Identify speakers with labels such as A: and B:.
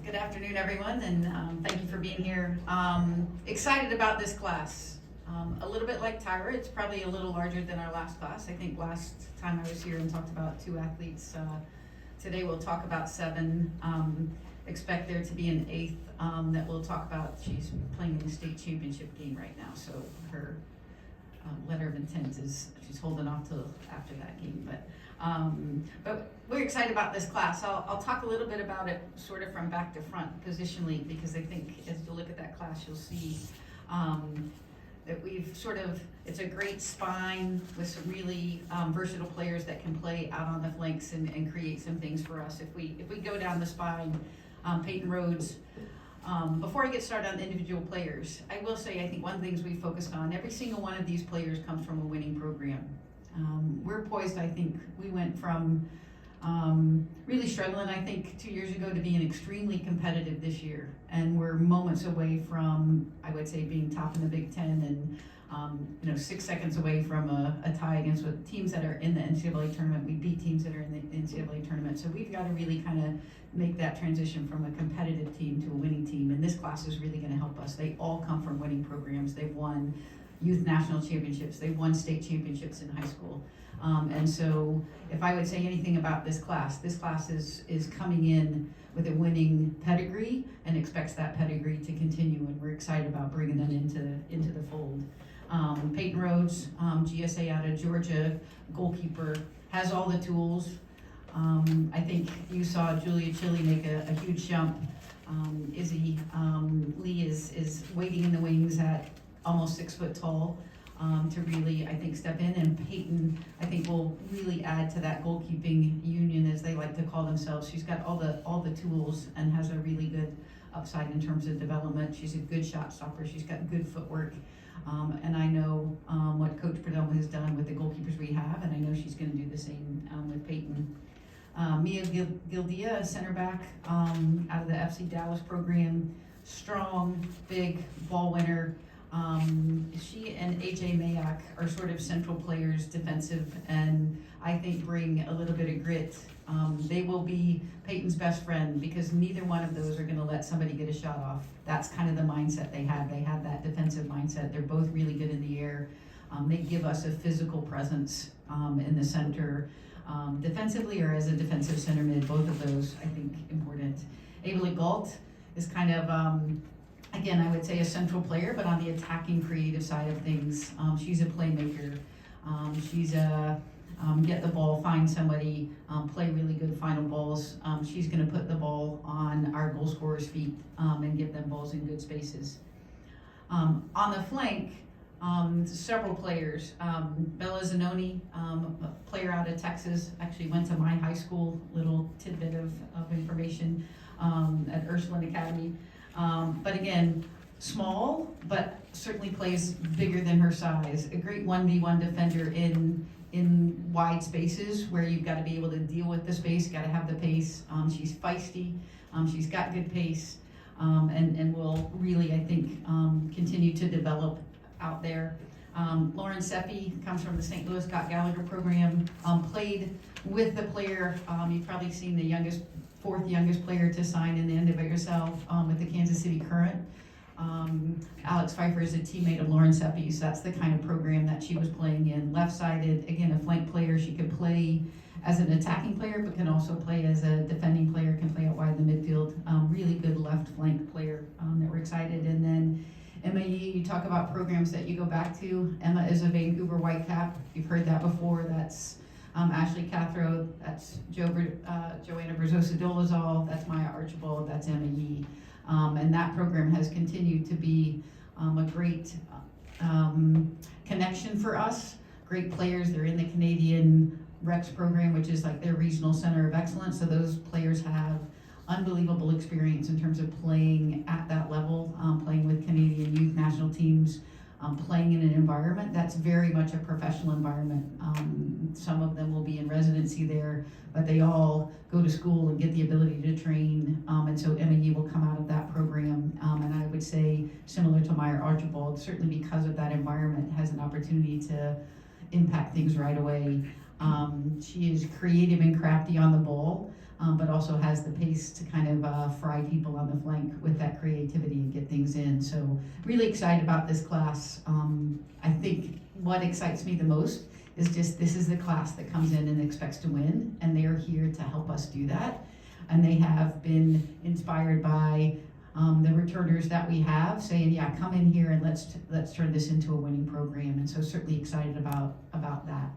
A: Good afternoon, everyone, and thank you for being here. Excited about this class. A little bit like Tyra, it's probably a little larger than our last class. I think last time I was here and talked about 2 athletes. Today we'll talk about 7. Expect there to be an 8th that we'll talk about. She's playing in the state championship game right now, so her letter of intent is she's holding off till after that game. But we're excited about this class. I'll talk a little bit about it sort of from back to front positionally, because I think as you look at that class, you'll see that we've it's a great spine with some really versatile players that can play out on the flanks and create some things for us. If we go down the spine, Peyton Rhodes, before I get started on the individual players, I will say I think one of the things we focused on, every single one of these players comes from a winning program. We're poised, I think, we went from really struggling, I think, 2 years ago to being extremely competitive this year. And we're moments away from, I would say, being top in the Big Ten and 6 seconds away from a tie against teams that are in the NCAA tournament. We beat teams that are in the NCAA tournament. So we've got to really kind of make that transition from a competitive team to a winning team. And this class is really going to help us. They all come from winning programs. They've won youth national championships. They've won state championships in high school. And so if I would say anything about this class is coming in with a winning pedigree and expects that pedigree to continue, and we're excited about bringing them into the fold. Peyton Rhodes, GSA out of Georgia, goalkeeper, has all the tools. I think you saw Julia Chili make a huge jump. Izzy Lee is waiting in the wings at almost 6 foot tall. To really, I think, step in, and Peyton, I think, will really add to that goalkeeping union, as they like to call themselves. She's got all the tools and has a really good upside in terms of development. She's a good shot stopper. She's got good footwork, and I know what Coach Perdomo has done with the goalkeepers we have, and I know she's going to do the same with Peyton. Mia Gildia, center back out of the FC Dallas program, strong, big ball winner. She and AJ Mayak are sort of central players, defensive, and I think bring a little bit of grit. They will be Peyton's best friend, because neither one of those are going to let somebody get a shot off. That's kind of the mindset they have. They have that defensive mindset. They're both really good in the air. They give us a physical presence in the center, defensively or as a defensive center mid. Both of those, I think, important. Ava Galt is kind of again, I would say a central player, but on the attacking, creative side of things. She's a playmaker. She's a get the ball, find somebody, play really good final balls. She's going to put the ball on our goal scorers' feet and get them balls in good spaces. On the flank, several players. Bella Zanoni, a player out of Texas, actually went to my high school. Little tidbit of information at Ursuline Academy. But again, small, but certainly plays bigger than her size. A great 1v1 defender in wide spaces where you've got to be able to deal with the space, got to have the pace. She's feisty, she's got good pace, and will really, I think, continue to develop out there. Lauren Seppi comes from the St. Louis Scott Gallagher program, played with the player, you've probably seen the fourth youngest player to sign in the NWSL with the Kansas City Current. Alex Pfeiffer is a teammate of Lauren Seppi, so that's the kind of program that she was playing in. Left-sided, again, a flank player. She could play as an attacking player, but can also play as a defending player, can play out wide in the midfield. Really good left flank player that we're excited. And then Emma Yee, you talk about programs that you go back to. Emma is a Vancouver Whitecap. You've heard that before. That's Ashley Cathro, that's Joanna Berzosa-Dolezal, that's Maya Archibald, that's Emma Yee. And that program has continued to be a great connection for us. Great players. They're in the Canadian Rex program, which is like their regional center of excellence. So those players have unbelievable experience in terms of playing at that level, playing with Canadian youth national teams, playing in an environment that's very much a professional environment. Some of them will be in residency there, but they all go to school and get the ability to train. And so Emma Yee will come out of that program. And I would say, similar to Maya Archibald, certainly because of that environment, has an opportunity to impact things right away. She is creative and crafty on the ball. but also has the pace to kind of fry people on the flank with that creativity and get things in. So really excited about this class. I think what excites me the most is just this is the class that comes in and expects to win, and they are here to help us do that. And they have been inspired by the returners that we have saying, yeah, come in here and let's turn this into a winning program. And so certainly excited about that.